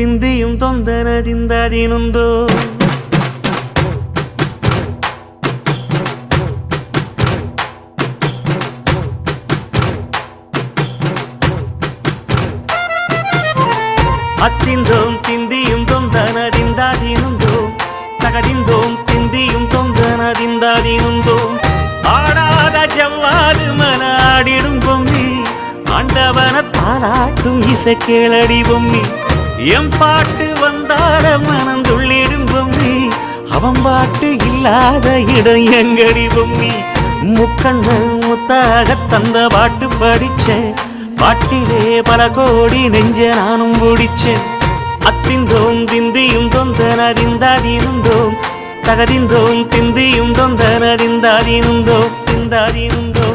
ತಿಂದಿಯುಂ ತೊಂದನದಿಂದದಿನುಂದೋ ಅತ್ತಿಂದೋಂ ತಿಂದಿಯುಂ ತೊಂದನದಿಂದದಿನುಂದೋ ತಗದಿಂದೋಂ ತಿಂದಿಯುಂ ತೊಂದನದಿಂದದಿನುಂದೋ ஆடாத ஜவ்வாது மனாடிடும் பொம்மி ஆண்டவன தாராட்டும் இசை கேளடி பொம்மி எம் பாட்டு வந்தார மனந்துள்ளிடும் பொம்மி அவன் பாட்டு இல்லாத இடம் எங்கடி பொம்மி முக்கண்ணல் முத்தாக தந்த பாட்டு படிச்சேன் பாட்டிலே பல கோடி நெஞ்ச நானும் பிடிச்சேன் அத்திந்தோம் திந்தியும் தொந்தனதிந்தாதிருந்தோம் தகதிந்தோம் திந்தியும் தொந்தனதிந்தாதிருந்தோம் திந்தாதிருந்தோம்